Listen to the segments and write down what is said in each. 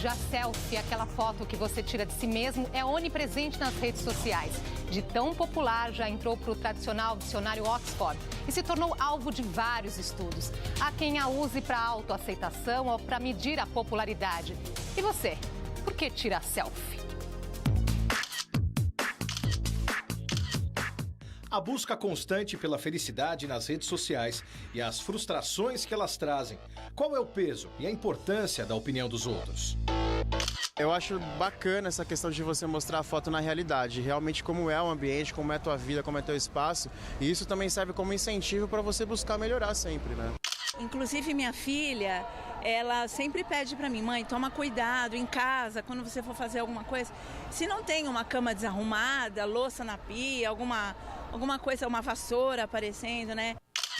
verdade, a selfie, aquela foto que você tira de si mesmo, é onipresente nas redes sociais. De tão popular, já entrou para o tradicional dicionário Oxford e se tornou alvo de vários estudos. Há quem a use para autoaceitação ou para medir a popularidade. E você, por que tira selfie? A busca constante pela felicidade nas redes sociais e as frustrações que elas trazem. Qual é o peso e a importância da opinião dos outros? Eu acho bacana essa questão de você mostrar a foto na realidade, realmente como é o ambiente, como é a tua vida, como é teu espaço. E isso também serve como incentivo para você buscar melhorar sempre, né? Inclusive minha filha, ela sempre pede para mim, mãe, toma cuidado em casa, quando você for fazer alguma coisa. Se não tem uma cama desarrumada, louça na pia, alguma coisa, uma vassoura aparecendo, né?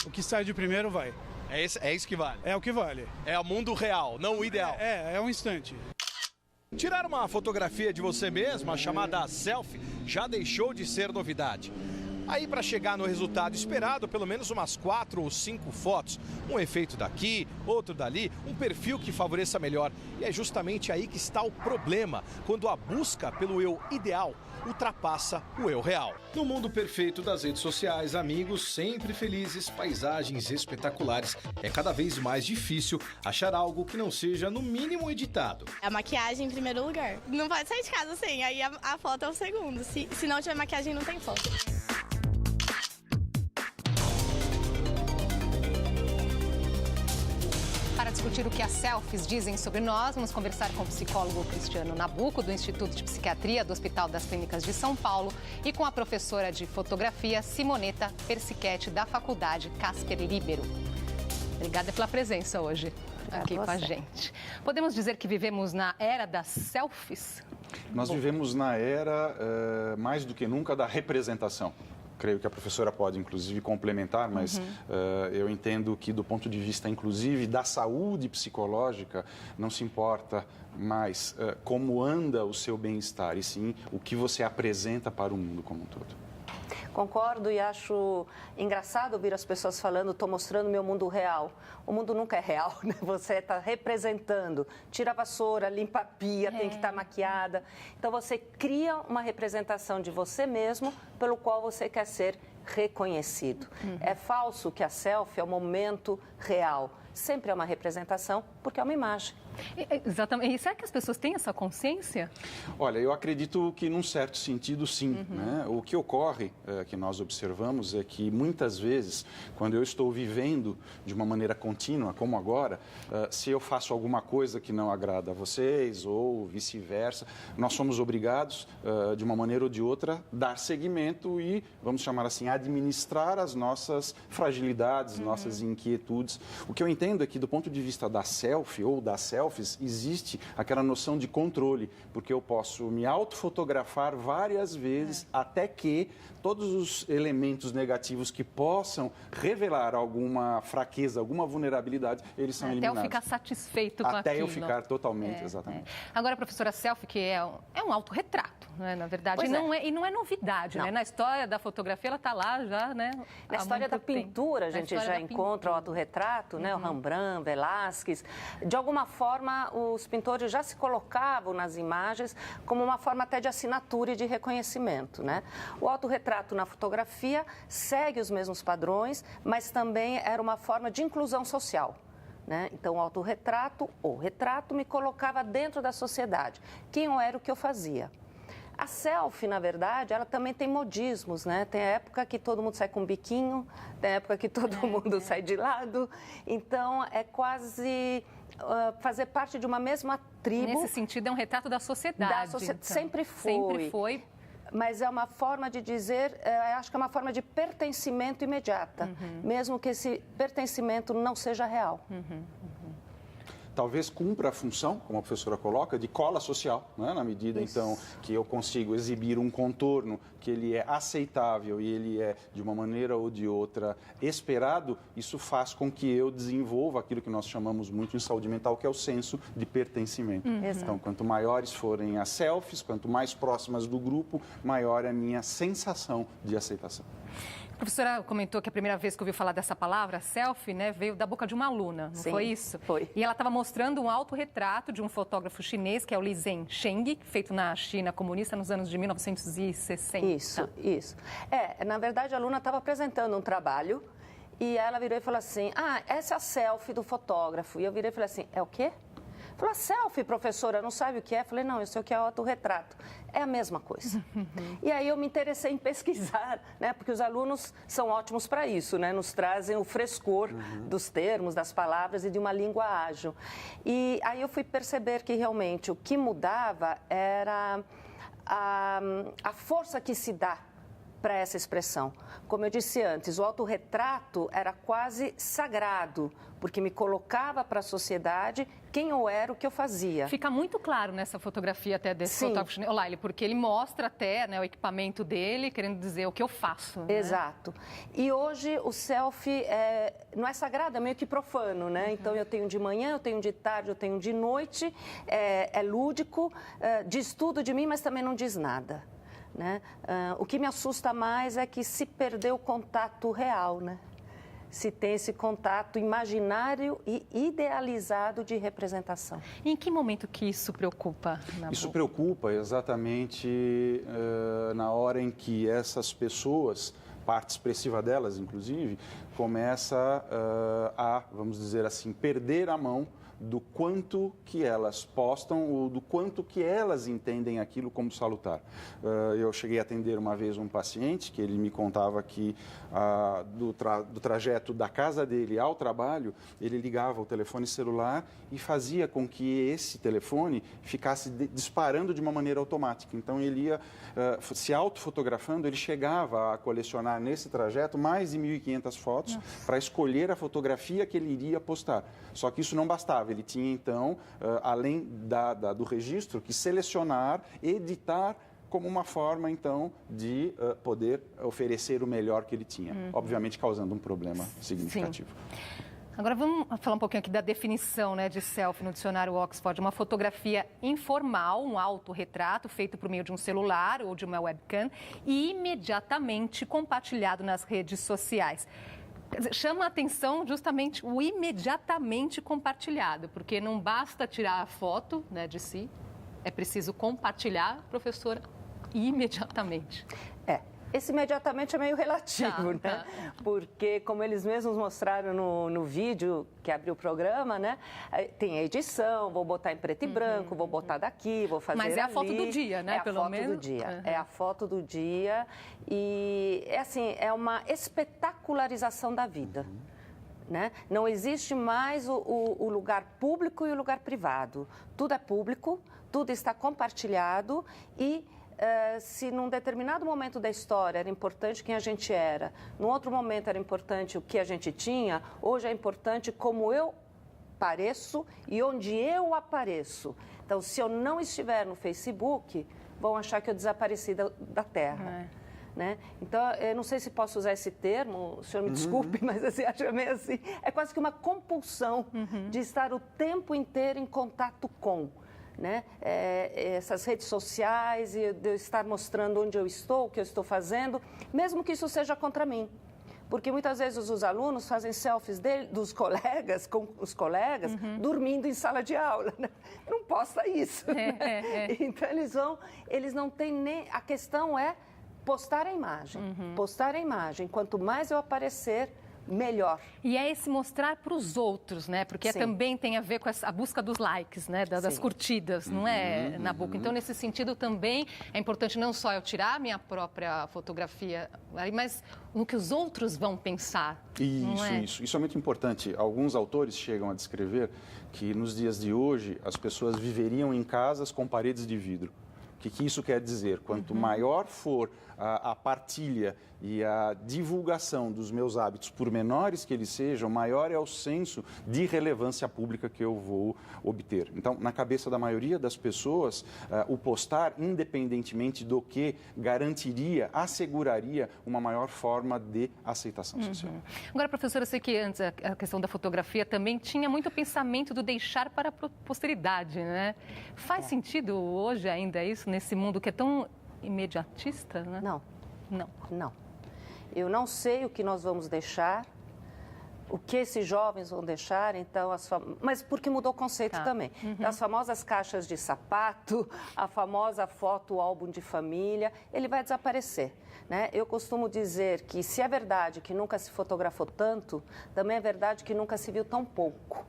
O que sai de primeiro vai. É isso que vale? É o que vale. É o mundo real, não o ideal. É um instante. Tirar uma fotografia de você mesmo, a chamada selfie, já deixou de ser novidade. Aí, para chegar no resultado esperado, pelo menos umas 4 ou 5 fotos. Um efeito daqui, outro dali, um perfil que favoreça melhor. E é justamente aí que está o problema, quando a busca pelo eu ideal ultrapassa o eu real. No mundo perfeito das redes sociais, amigos sempre felizes, paisagens espetaculares, é cada vez mais difícil achar algo que não seja no mínimo editado. A maquiagem em primeiro lugar. Não pode sair de casa sem, aí a foto é o segundo. Se não tiver maquiagem, não tem foto. Para discutir o que as selfies dizem sobre nós, vamos conversar com o psicólogo Cristiano Nabuco, do Instituto de Psiquiatria do Hospital das Clínicas de São Paulo, e com a professora de fotografia Simoneta Persichetti, da Faculdade Casper Líbero. Obrigada pela presença hoje aqui com a gente. Podemos dizer que vivemos na era das selfies? Nós vivemos na era, mais do que nunca, da representação. Creio que a professora pode, inclusive, complementar, mas eu entendo que, do ponto de vista, inclusive, da saúde psicológica, não se importa mais como anda o seu bem-estar, e sim o que você apresenta para o mundo como um todo. Concordo e acho engraçado ouvir as pessoas falando, estou mostrando meu mundo real. O mundo nunca é real, né? Você está representando, tira a vassoura, limpa a pia, tem que estar maquiada. Então você cria uma representação de você mesmo pelo qual você quer ser reconhecido. É falso que a selfie é o momento real. Sempre é uma representação, porque é uma imagem. Exatamente. E será que as pessoas têm essa consciência? Olha, eu acredito que, num certo sentido, sim. Né? O que ocorre, que nós observamos, é que, muitas vezes, quando eu estou vivendo de uma maneira contínua, como agora, se eu faço alguma coisa que não agrada a vocês, ou vice-versa, nós somos obrigados, de uma maneira ou de outra, dar seguimento e, vamos chamar assim, administrar as nossas fragilidades, nossas inquietudes. O que eu entendo é que, do ponto de vista da selfie ou das selfies, existe aquela noção de controle, porque eu posso me autofotografar várias vezes até que todos os elementos negativos que possam revelar alguma fraqueza, alguma vulnerabilidade, eles são eliminados. Até eu ficar satisfeito com aquilo. Até eu ficar totalmente, exatamente. Agora, professora, selfie, que é um autorretrato, né, na verdade, e não é novidade, né? Na história da fotografia, ela está lá já, né? Na história da pintura, a gente já encontra o autorretrato, né? O Rembrandt, Velázquez. De alguma forma, os pintores já se colocavam nas imagens como uma forma até de assinatura e de reconhecimento, né? O autorretrato na fotografia segue os mesmos padrões, mas também era uma forma de inclusão social. Né? Então, o autorretrato ou retrato me colocava dentro da sociedade. Quem eu era, o que eu fazia. A selfie, na verdade, ela também tem modismos, né? Tem a época que todo mundo sai com um biquinho, tem a época que todo mundo sai de lado. Então, é quase fazer parte de uma mesma tribo. Nesse sentido, é um retrato da sociedade. Então. Sempre foi. Sempre foi. Mas é uma forma de dizer, acho que é uma forma de pertencimento imediata, mesmo que esse pertencimento não seja real. Talvez cumpra a função, como a professora coloca, de cola social, né? Na medida, então, que eu consigo exibir um contorno que ele é aceitável e ele é, de uma maneira ou de outra, esperado, isso faz com que eu desenvolva aquilo que nós chamamos muito em saúde mental, que é o senso de pertencimento. Então, quanto maiores forem as selfies, quanto mais próximas do grupo, maior é a minha sensação de aceitação. A professora comentou que a primeira vez que ouviu falar dessa palavra, selfie, né, veio da boca de uma aluna, não foi isso? Foi. E ela estava mostrando um autorretrato de um fotógrafo chinês, que é o Li Zhensheng, feito na China comunista nos anos de 1960. Isso. Na verdade, a aluna estava apresentando um trabalho e ela virou e falou assim, essa é a selfie do fotógrafo. E eu virei e falei assim, é o quê? Falou, selfie, professora, não sabe o que é? Eu falei, não, eu sei o que é autorretrato. É a mesma coisa. E aí eu me interessei em pesquisar, né? Porque os alunos são ótimos para isso, né? Nos trazem o frescor dos termos, das palavras e de uma língua ágil. E aí eu fui perceber que realmente o que mudava era a força que se dá para essa expressão. Como eu disse antes, o autorretrato era quase sagrado, porque me colocava para a sociedade quem eu era, o que eu fazia. Fica muito claro nessa fotografia até desse fotógrafo chinês, Laile, porque ele mostra até, né, o equipamento dele, querendo dizer o que eu faço. Né? Exato. E hoje o selfie não é sagrado, é meio que profano, né? Então eu tenho de manhã, eu tenho de tarde, eu tenho de noite, é lúdico, diz tudo de mim, mas também não diz nada. Né? O que me assusta mais é que se perdeu o contato real, né? Se tem esse contato imaginário e idealizado de representação. E em que momento que isso preocupa? Isso preocupa exatamente na hora em que essas pessoas, parte expressiva delas, inclusive, começa a, vamos dizer assim, perder a mão do quanto que elas postam ou do quanto que elas entendem aquilo como salutar. Eu cheguei a atender uma vez um paciente que ele me contava que do trajeto da casa dele ao trabalho, ele ligava o telefone celular e fazia com que esse telefone ficasse disparando de uma maneira automática. Então ele ia se autofotografando, ele chegava a colecionar nesse trajeto mais de 1.500 fotos para escolher a fotografia que ele iria postar. Só que isso não bastava. Ele tinha, então, além do registro, que selecionar, editar como uma forma, então, de poder oferecer o melhor que ele tinha. Obviamente, causando um problema significativo. Sim. Agora, vamos falar um pouquinho aqui da definição, né, de selfie no dicionário Oxford. Uma fotografia informal, um autorretrato feito por meio de um celular ou de uma webcam e imediatamente compartilhado nas redes sociais. Chama a atenção justamente o imediatamente compartilhado, porque não basta tirar a foto, né, de si, é preciso compartilhar, professora, imediatamente. Esse imediatamente é meio relativo, né? Tá. Porque, como eles mesmos mostraram no vídeo que abriu o programa, né? Tem a edição, vou botar em preto e branco, vou botar daqui, vou fazer ali. Mas é a foto do dia, né? Pelo menos. É a foto do dia. É a foto do dia e, é uma espetacularização da vida. Né? Não existe mais o lugar público e o lugar privado. Tudo é público, tudo está compartilhado e se num determinado momento da história era importante quem a gente era, num outro momento era importante o que a gente tinha, hoje é importante como eu pareço e onde eu apareço. Então, se eu não estiver no Facebook, vão achar que eu desapareci da Terra. Né? Então, eu não sei se posso usar esse termo, o senhor me desculpe, mas assim, acho meio assim, é quase que uma compulsão de estar o tempo inteiro em contato com. Né? Essas redes sociais e de eu estar mostrando onde eu estou, o que eu estou fazendo, mesmo que isso seja contra mim. Porque muitas vezes os alunos fazem selfies dos colegas, com os colegas, dormindo em sala de aula. Né? Não posta isso. Então eles não têm nem... A questão é postar a imagem. Postar a imagem. Quanto mais eu aparecer, melhor. E é esse mostrar para os outros, né? Porque também tem a ver com a busca dos likes, né? Das curtidas, não é, Nabuco? Então, nesse sentido, também é importante não só eu tirar a minha própria fotografia, mas o que os outros vão pensar. Isso é muito importante. Alguns autores chegam a descrever que nos dias de hoje as pessoas viveriam em casas com paredes de vidro. O que isso quer dizer? Quanto maior for a partilha e a divulgação dos meus hábitos, por menores que eles sejam, maior é o senso de relevância pública que eu vou obter. Então, na cabeça da maioria das pessoas, o postar, independentemente do que garantiria, asseguraria uma maior forma de aceitação social. Agora, professora, eu sei que antes a questão da fotografia também tinha muito pensamento do deixar para a posteridade, né? Faz sentido hoje ainda isso, nesse mundo que é tão imediatista, né? Não. Eu não sei o que nós vamos deixar, o que esses jovens vão deixar, então, mas porque mudou o conceito também. Então, as famosas caixas de sapato, a famosa foto, álbum de família, ele vai desaparecer, né? Eu costumo dizer que se é verdade que nunca se fotografou tanto, também é verdade que nunca se viu tão pouco.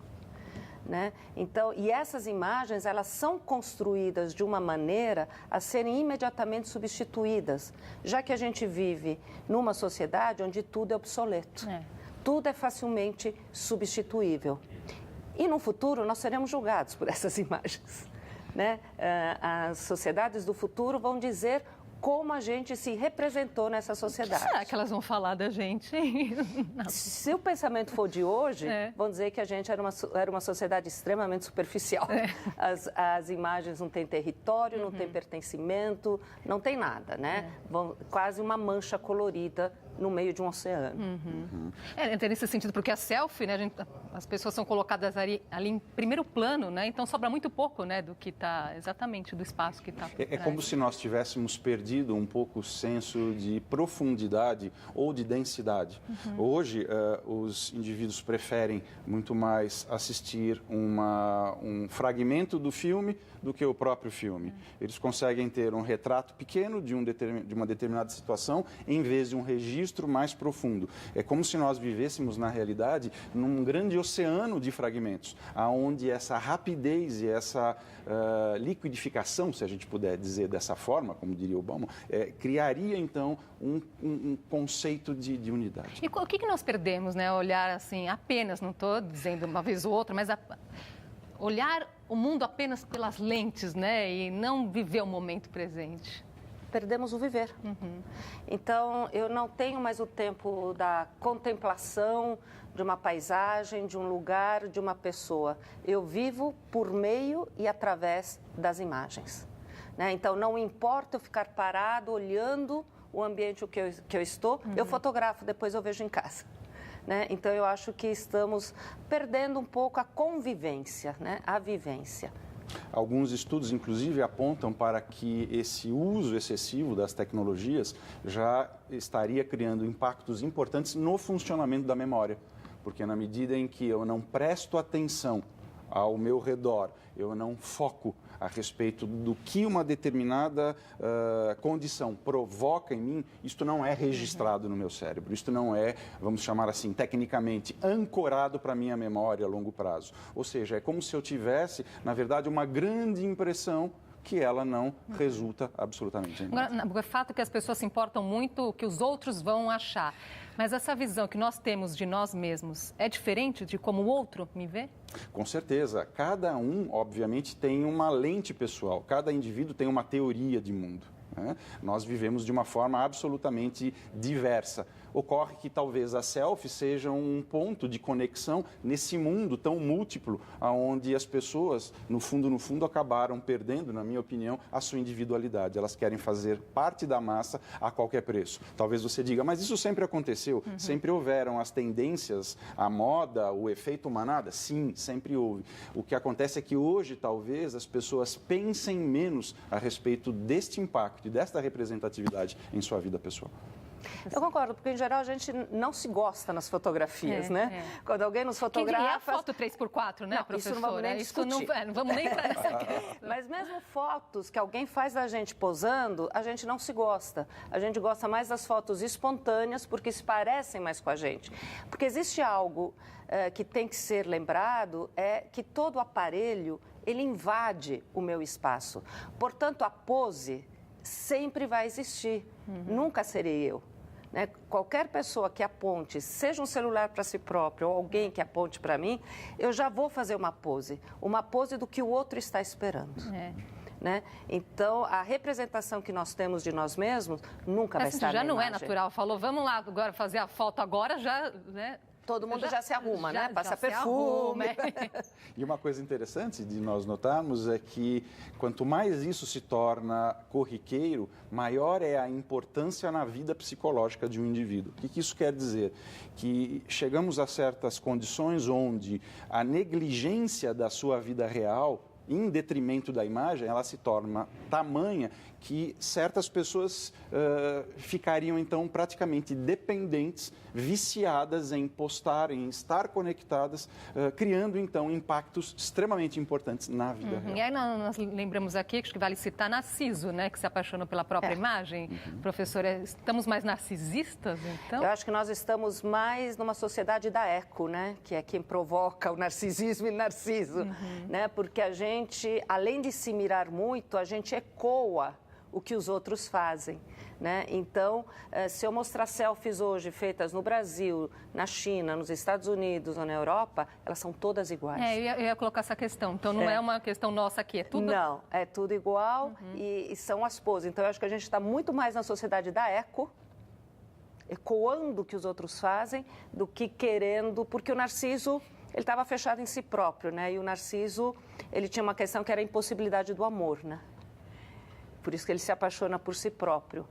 Né? Então, e essas imagens, elas são construídas de uma maneira a serem imediatamente substituídas, já que a gente vive numa sociedade onde tudo é obsoleto. Tudo é facilmente substituível. E no futuro nós seremos julgados por essas imagens, né? As sociedades do futuro vão dizer como a gente se representou nessa sociedade. O que será que elas vão falar da gente? Se o pensamento for de hoje, vão dizer que a gente era uma sociedade extremamente superficial. As imagens não têm território, não têm pertencimento, não tem nada, né? Quase uma mancha colorida no meio de um oceano. Nesse sentido, porque a selfie, né, as pessoas são colocadas ali em primeiro plano, né? Então sobra muito pouco, né, do que está exatamente do espaço que está. É como se nós tivéssemos perdido um pouco o senso de profundidade ou de densidade. Hoje, os indivíduos preferem muito mais assistir um fragmento do filme do que o próprio filme. Eles conseguem ter um retrato pequeno de uma determinada situação em vez de um registro mais profundo. É como se nós vivêssemos, na realidade, num grande oceano de fragmentos, onde essa rapidez e essa liquidificação, se a gente puder dizer dessa forma, como diria Obama, criaria, então, um conceito de unidade. E o que nós perdemos, né? Olhar assim, apenas, não estou dizendo uma vez ou outra, mas olhar o mundo apenas pelas lentes, né? E não viver o momento presente. Perdemos o viver. Então, eu não tenho mais o tempo da contemplação de uma paisagem, de um lugar, de uma pessoa. Eu vivo por meio e através das imagens, né? Então, não importa eu ficar parado olhando o ambiente que eu estou, eu fotografo, depois eu vejo em casa. Né? Então, eu acho que estamos perdendo um pouco a convivência, né? A vivência. Alguns estudos, inclusive, apontam para que esse uso excessivo das tecnologias já estaria criando impactos importantes no funcionamento da memória. Porque na medida em que eu não presto atenção ao meu redor, eu não foco a respeito do que uma determinada condição provoca em mim, isto não é registrado no meu cérebro, isto não é, vamos chamar assim, tecnicamente, ancorado para a minha memória a longo prazo. Ou seja, é como se eu tivesse, na verdade, uma grande impressão que ela não resulta absolutamente em nada. Agora, o fato é que as pessoas se importam muito o que os outros vão achar. Mas essa visão que nós temos de nós mesmos é diferente de como o outro me vê? Com certeza. Cada um, obviamente, tem uma lente pessoal. Cada indivíduo tem uma teoria de mundo, né? Nós vivemos de uma forma absolutamente diversa. Ocorre que talvez a selfie seja um ponto de conexão nesse mundo tão múltiplo, onde as pessoas, no fundo, acabaram perdendo, na minha opinião, a sua individualidade. Elas querem fazer parte da massa a qualquer preço. Talvez você diga, mas isso sempre aconteceu? Sempre houveram as tendências, a moda, o efeito manada? Sim, sempre houve. O que acontece é que hoje, talvez, as pessoas pensem menos a respeito deste impacto e desta representatividade em sua vida pessoal. Eu concordo, porque em geral a gente não se gosta nas fotografias, né? Quando alguém nos fotografa... E a foto 3x4, né, não, professora? Isso não vamos nem discutir. Não vamos nem entrar nessa questão. Mas mesmo fotos que alguém faz da gente posando, a gente não se gosta. A gente gosta mais das fotos espontâneas, porque se parecem mais com a gente. Porque existe algo que tem que ser lembrado, é que todo aparelho, ele invade o meu espaço. Portanto, a pose sempre vai existir. Nunca serei eu. Né? Qualquer pessoa que aponte, seja um celular para si próprio ou alguém que aponte para mim, eu já vou fazer uma pose do que o outro está esperando. Né? Então, a representação que nós temos de nós mesmos nunca vai estar na já não imagem. É natural. Falou, vamos lá agora fazer a foto agora, já... Né? Todo mundo já se arruma, né? Passa perfume. E uma coisa interessante de nós notarmos é que quanto mais isso se torna corriqueiro, maior é a importância na vida psicológica de um indivíduo. O que isso quer dizer? Que chegamos a certas condições onde a negligência da sua vida real, em detrimento da imagem, ela se torna tamanha que certas pessoas ficariam, então, praticamente dependentes, viciadas em postar, em estar conectadas, criando, então, impactos extremamente importantes na vida real. E aí nós lembramos aqui, acho que vale citar Narciso, né, que se apaixonou pela própria imagem. Professora, estamos mais narcisistas, então? Eu acho que nós estamos mais numa sociedade da eco, né, que é quem provoca o narcisismo e Narciso, né, porque a gente, além de se mirar muito, a gente ecoa o que os outros fazem, né? Então, se eu mostrar selfies hoje feitas no Brasil, na China, nos Estados Unidos ou na Europa, elas são todas iguais. Eu ia colocar essa questão. Então, não é uma questão nossa aqui, é tudo... Não, é tudo igual e são as poses. Então, eu acho que a gente está muito mais na sociedade da eco, ecoando o que os outros fazem, do que querendo... Porque o Narciso, ele estava fechado em si próprio, né? E o Narciso, ele tinha uma questão que era a impossibilidade do amor, né? Por isso que ele se apaixona por si próprio.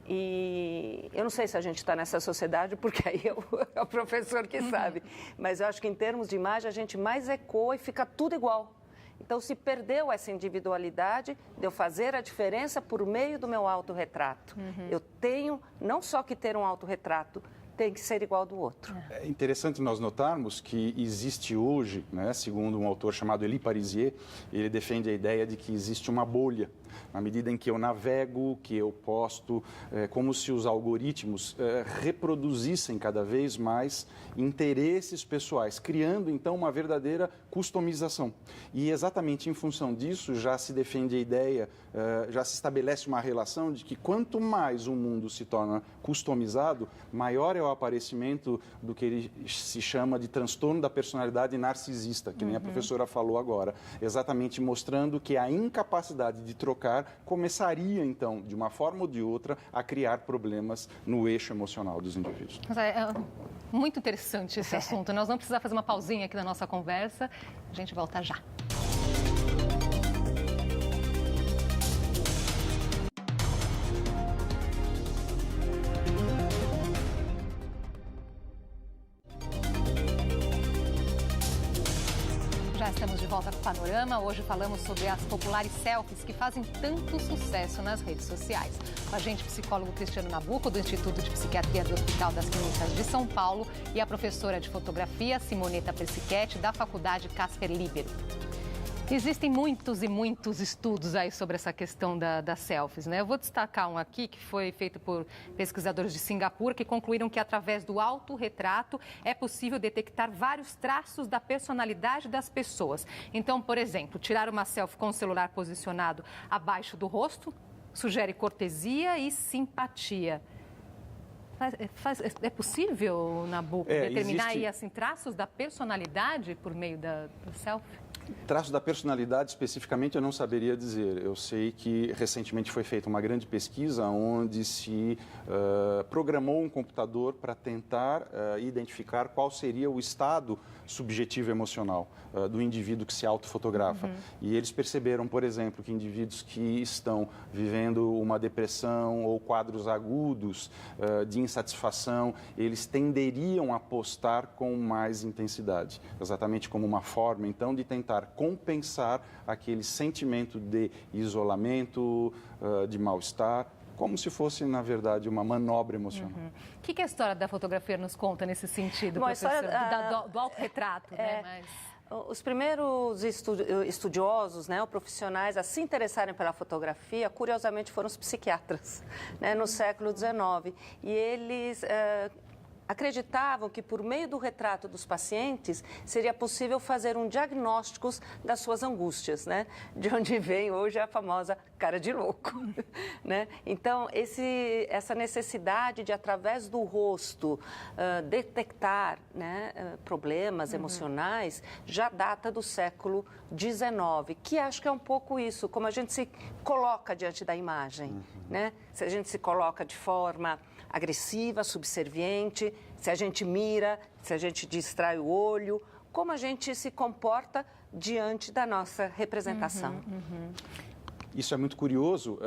E eu não sei se a gente está nessa sociedade, porque aí é o professor que sabe. Mas eu acho que em termos de imagem, a gente mais ecoa e fica tudo igual. Então, se perdeu essa individualidade de eu fazer a diferença por meio do meu autorretrato. Eu tenho não só que ter um autorretrato, tem que ser igual do outro. É interessante nós notarmos que existe hoje, né, segundo um autor chamado Elie Parisier, ele defende a ideia de que existe uma bolha. Na medida em que eu navego, que eu posto, como se os algoritmos reproduzissem cada vez mais interesses pessoais, criando, então, uma verdadeira customização. E exatamente em função disso, já se defende a ideia, já se estabelece uma relação de que quanto mais o mundo se torna customizado, maior é o aparecimento do que ele se chama de transtorno da personalidade narcisista, que nem a professora falou agora, exatamente mostrando que a incapacidade de trocar começaria, então, de uma forma ou de outra, a criar problemas no eixo emocional dos indivíduos. É muito interessante esse assunto. Nós vamos precisar fazer uma pausinha aqui na nossa conversa. A gente volta já. Já estamos de volta com o Panorama. Hoje falamos sobre as populares selfies que fazem tanto sucesso nas redes sociais. Com a gente, o psicólogo Cristiano Nabuco, do Instituto de Psiquiatria do Hospital das Clínicas de São Paulo, e a professora de fotografia, Simoneta Persichetti, da Faculdade Casper Libero. Existem muitos e muitos estudos aí sobre essa questão das selfies, né? Eu vou destacar um aqui que foi feito por pesquisadores de Singapura que concluíram que através do autorretrato é possível detectar vários traços da personalidade das pessoas. Então, por exemplo, tirar uma selfie com o celular posicionado abaixo do rosto sugere cortesia e simpatia. É possível, Nabuco, determinar aí, assim, traços da personalidade por meio da selfie? Traços da personalidade, especificamente, eu não saberia dizer. Eu sei que recentemente foi feita uma grande pesquisa onde se programou um computador para tentar identificar qual seria o estado subjetivo emocional do indivíduo que se autofotografa. E eles perceberam, por exemplo, que indivíduos que estão vivendo uma depressão ou quadros agudos de insatisfação, eles tenderiam a postar com mais intensidade, exatamente como uma forma, então, de tentar compensar aquele sentimento de isolamento, de mal-estar, como se fosse, na verdade, uma manobra emocional. O que a história da fotografia nos conta nesse sentido, bom, professor? História, do autorretrato, né? Mas... Os primeiros estudiosos, né, ou profissionais a se interessarem pela fotografia, curiosamente, foram os psiquiatras, né, no século XIX. E eles... acreditavam que, por meio do retrato dos pacientes, seria possível fazer um diagnóstico das suas angústias, né? De onde vem hoje a famosa cara de louco, né? Então, essa necessidade de, através do rosto, detectar, né, problemas emocionais, já data do século XIX, que acho que é um pouco isso, como a gente se coloca diante da imagem, né? Se a gente se coloca de forma agressiva, subserviente, se a gente mira, se a gente distrai o olho, como a gente se comporta diante da nossa representação. Isso é muito curioso.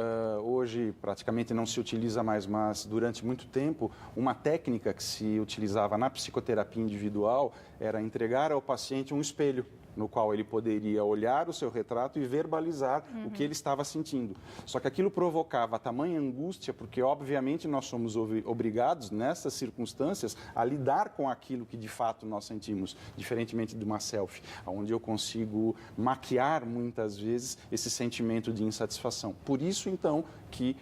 Hoje praticamente não se utiliza mais, mas durante muito tempo uma técnica que se utilizava na psicoterapia individual era entregar ao paciente um espelho. no qual ele poderia olhar o seu retrato e verbalizar o que ele estava sentindo. Só que aquilo provocava tamanha angústia, porque obviamente nós somos obrigados, nessas circunstâncias, a lidar com aquilo que de fato nós sentimos, diferentemente de uma selfie, onde eu consigo maquiar muitas vezes esse sentimento de insatisfação. Por isso, então, que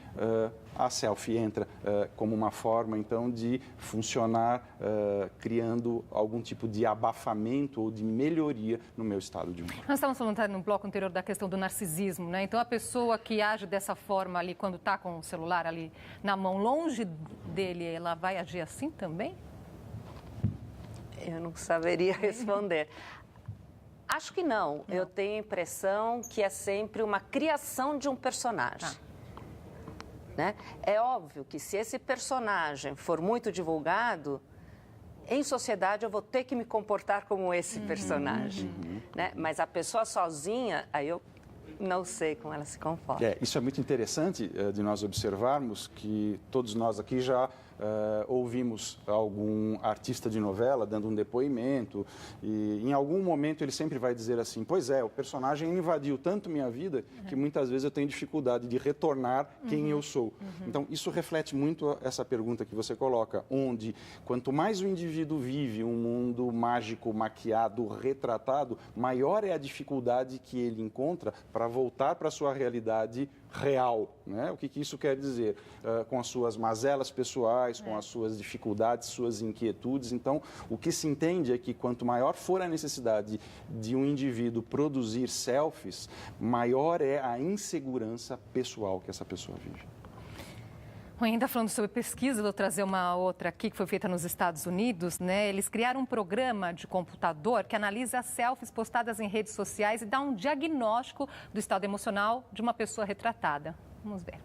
a selfie entra como uma forma, então, de funcionar criando algum tipo de abafamento ou de melhoria no meu estado de humor. Nós estávamos falando no bloco anterior da questão do narcisismo, né? Então, a pessoa que age dessa forma ali, quando está com o celular ali na mão, longe dele, ela vai agir assim também? Eu não saberia responder. Acho que não. Eu tenho a impressão que é sempre uma criação de um personagem. Né? É óbvio que se esse personagem for muito divulgado, em sociedade eu vou ter que me comportar como esse personagem. Né? Mas a pessoa sozinha, aí eu não sei como ela se comporta. Isso é muito interessante de nós observarmos, que todos nós aqui já ouvimos algum artista de novela dando um depoimento e em algum momento ele sempre vai dizer assim, pois é, o personagem invadiu tanto minha vida que muitas vezes eu tenho dificuldade de retornar quem eu sou. Então, isso reflete muito essa pergunta que você coloca, onde quanto mais o indivíduo vive um mundo mágico, maquiado, retratado, maior é a dificuldade que ele encontra para voltar para a sua realidade real, né? O que isso quer dizer? Com as suas mazelas pessoais, com as suas dificuldades, suas inquietudes. Então, o que se entende é que quanto maior for a necessidade de um indivíduo produzir selfies, maior é a insegurança pessoal que essa pessoa vive. Ainda falando sobre pesquisa, vou trazer uma outra aqui que foi feita nos Estados Unidos, né? Eles criaram um programa de computador que analisa as selfies postadas em redes sociais e dá um diagnóstico do estado emocional de uma pessoa retratada. Vamos ver.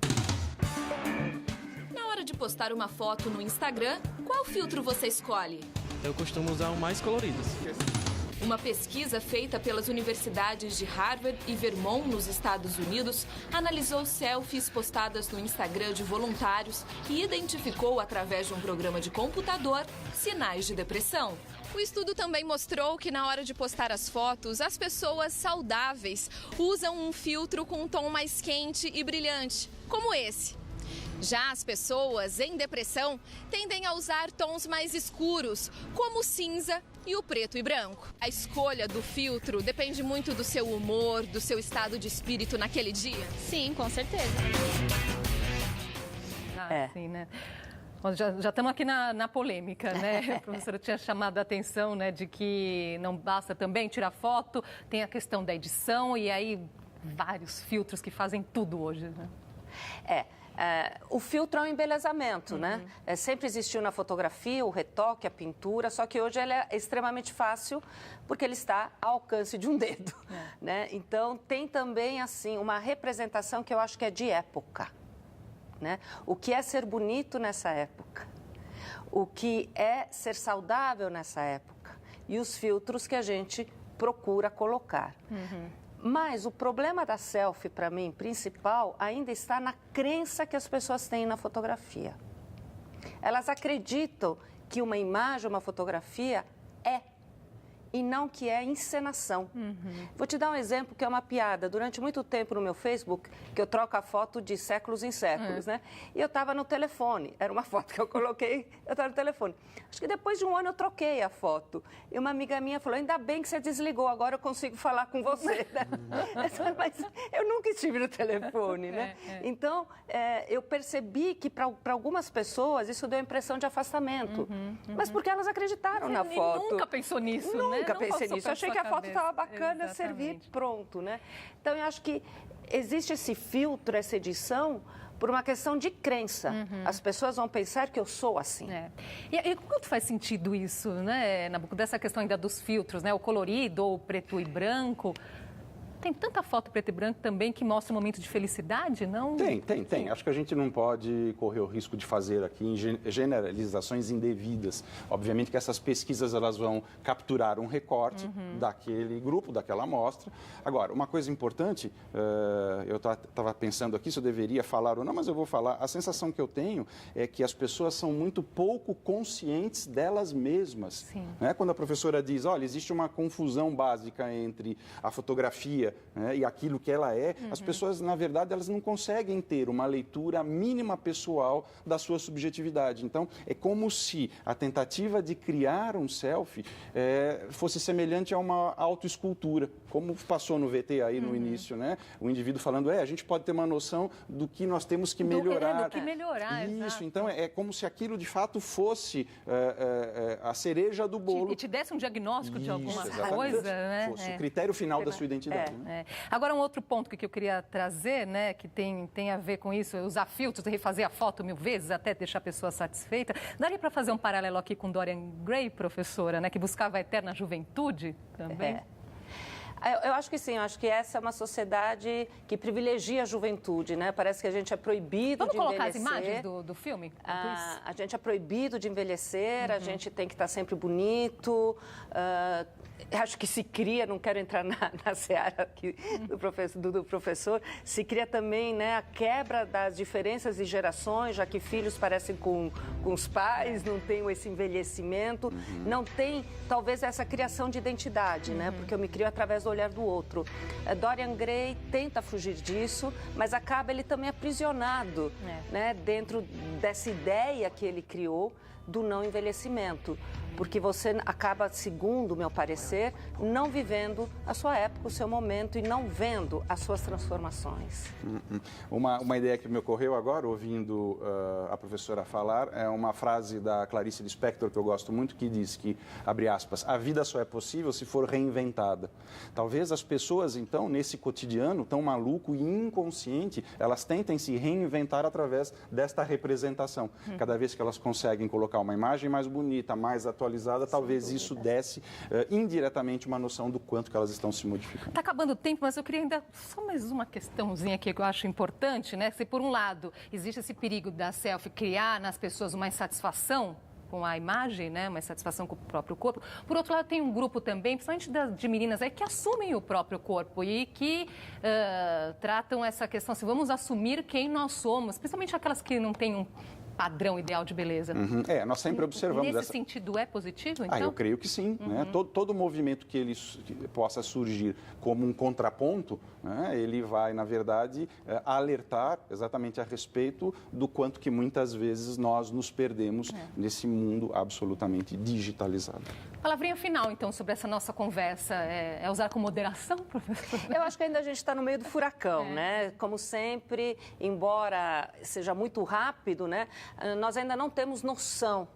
Na hora de postar uma foto no Instagram, qual filtro você escolhe? Eu costumo usar o mais colorido. Uma pesquisa feita pelas universidades de Harvard e Vermont, nos Estados Unidos, analisou selfies postadas no Instagram de voluntários e identificou, através de um programa de computador, sinais de depressão. O estudo também mostrou que, na hora de postar as fotos, as pessoas saudáveis usam um filtro com um tom mais quente e brilhante, como esse. Já as pessoas em depressão tendem a usar tons mais escuros, como o cinza e o preto e branco. A escolha do filtro depende muito do seu humor, do seu estado de espírito naquele dia? Sim, com certeza. Sim, né? Já estamos aqui na polêmica, né? A professora tinha chamado a atenção, né, de que não basta também tirar foto, tem a questão da edição e aí vários filtros que fazem tudo hoje, né? O filtro é um embelezamento, né? Sempre existiu na fotografia o retoque, a pintura, só que hoje ele é extremamente fácil porque ele está ao alcance de um dedo, né? Então, tem também, assim, uma representação que eu acho que é de época, né? O que é ser bonito nessa época? O que é ser saudável nessa época? E os filtros que a gente procura colocar. Mas o problema da selfie, para mim, principal, ainda está na crença que as pessoas têm na fotografia. Elas acreditam que uma imagem, uma fotografia é, e não que é encenação. Vou te dar um exemplo que é uma piada. Durante muito tempo no meu Facebook, que eu troco a foto de séculos em séculos, né? E eu estava no telefone. Era uma foto que eu coloquei, eu estava no telefone. Acho que depois de um ano eu troquei a foto. E uma amiga minha falou, ainda bem que você desligou, agora eu consigo falar com você. Né? Mas eu nunca estive no telefone, né? Então, eu percebi que para algumas pessoas isso deu a impressão de afastamento. Mas porque elas acreditaram na foto. Nunca pensou nisso, né? Nunca pensei nisso. Eu achei que a foto estava bacana, servir, pronto, né? Então, eu acho que existe esse filtro, essa edição, por uma questão de crença. As pessoas vão pensar que eu sou assim. E quanto faz sentido isso, né, Nabuco, dessa questão ainda dos filtros, né? O colorido ou o preto e branco. tem tanta foto preto e branco também que mostra um momento de felicidade, não? Tem. Acho que a gente não pode correr o risco de fazer aqui generalizações indevidas. Obviamente que essas pesquisas elas vão capturar um recorte daquele grupo, daquela amostra. Agora, uma coisa importante, eu estava pensando aqui se eu deveria falar ou não, mas eu vou falar. A sensação que eu tenho é que as pessoas são muito pouco conscientes delas mesmas. Né? Quando a professora diz, olha, existe uma confusão básica entre a fotografia, né, e aquilo que ela é, as pessoas, na verdade, elas não conseguem ter uma leitura mínima pessoal da sua subjetividade. Então, é como se a tentativa de criar um selfie fosse semelhante a uma autoescultura, como passou no VT aí no início, né? O indivíduo falando, a gente pode ter uma noção do que nós temos que melhorar. Do que melhorar, isso, exato. Então é como se aquilo de fato fosse a cereja do bolo. E te desse um diagnóstico de alguma exatamente. Coisa, né? Fosse o critério final da sua identidade. Né? Agora, um outro ponto que eu queria trazer, né, que tem a ver com isso, usar filtros, refazer a foto 1000 vezes até deixar a pessoa satisfeita. Daria para fazer um paralelo aqui com Dorian Gray, professora, né, que buscava a eterna juventude também? Eu acho que sim, eu acho que essa é uma sociedade que privilegia a juventude, né? Parece que a gente é proibido de envelhecer. Vamos colocar as imagens do filme? A gente é proibido de envelhecer, a gente tem que estar sempre bonito. Acho que se cria, não quero entrar na seara aqui do professor, se cria também, né, a quebra das diferenças de gerações, já que filhos parecem com os pais, não tem esse envelhecimento, não tem, talvez, essa criação de identidade, né? Porque eu me crio através do olhar do outro. Dorian Gray tenta fugir disso, mas acaba ele também aprisionado, né, dentro dessa ideia que ele criou do não envelhecimento, porque você acaba, segundo o meu parecer, não vivendo a sua época, o seu momento e não vendo as suas transformações. Uma ideia que me ocorreu agora, ouvindo a professora falar, é uma frase da Clarice Lispector, que eu gosto muito, que diz que, abre aspas, a vida só é possível se for reinventada. Talvez as pessoas, então, nesse cotidiano tão maluco e inconsciente, elas tentem se reinventar através desta representação. Cada vez que elas conseguem colocar uma imagem mais bonita, mais atualizada, talvez isso desse indiretamente uma noção do quanto que elas estão se modificando. Está acabando o tempo, mas eu queria ainda só mais uma questãozinha aqui que eu acho importante, né? Se por um lado existe esse perigo da selfie criar nas pessoas uma insatisfação com a imagem, né, uma insatisfação com o próprio corpo. Por outro lado, tem um grupo também, principalmente de meninas aí, que assumem o próprio corpo e que tratam essa questão assim, vamos assumir quem nós somos, principalmente aquelas que não têm um padrão ideal de beleza. Nós sempre observamos... Nesse sentido, é positivo, então? Eu creio que sim. Né? Todo movimento que ele possa surgir como um contraponto, né, ele vai, na verdade, alertar exatamente a respeito do quanto que muitas vezes nós nos perdemos nesse mundo absolutamente digitalizado. Palavrinha final, então, sobre essa nossa conversa. É usar com moderação, professor? Eu acho que ainda a gente está no meio do furacão, né? Como sempre, embora seja muito rápido, né? Nós ainda não temos noção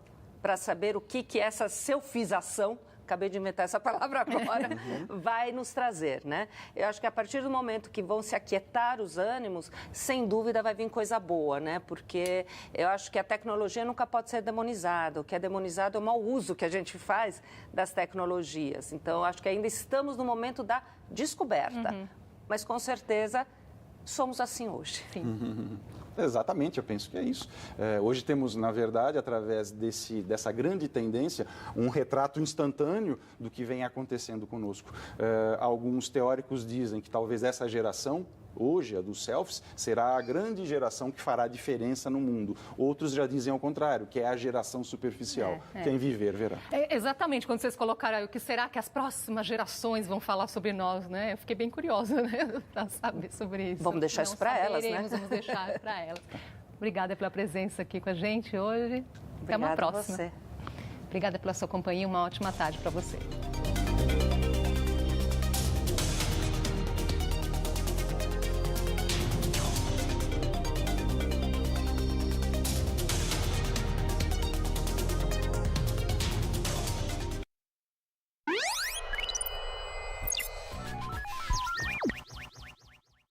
para saber o que essa selfização, acabei de inventar essa palavra agora, vai nos trazer, né? Eu acho que a partir do momento que vão se aquietar os ânimos, sem dúvida vai vir coisa boa, né? Porque eu acho que a tecnologia nunca pode ser demonizada. O que é demonizado é o mau uso que a gente faz das tecnologias. Então, eu acho que ainda estamos no momento da descoberta. Mas, com certeza, somos assim hoje. Sim. Exatamente, eu penso que é isso. Hoje temos, na verdade, através dessa grande tendência, um retrato instantâneo do que vem acontecendo conosco. Alguns teóricos dizem que talvez essa geração, hoje, a dos selfies, será a grande geração que fará diferença no mundo. Outros já dizem ao contrário, que é a geração superficial. Quem viver, verá. Exatamente, quando vocês colocaram aí, o que será que as próximas gerações vão falar sobre nós, né? Eu fiquei bem curiosa, né, para saber sobre isso. Vamos deixar isso para elas, né? Vamos deixar para elas. Obrigada pela presença aqui com a gente hoje. Até uma próxima. Você. Obrigada pela sua companhia, uma ótima tarde para você.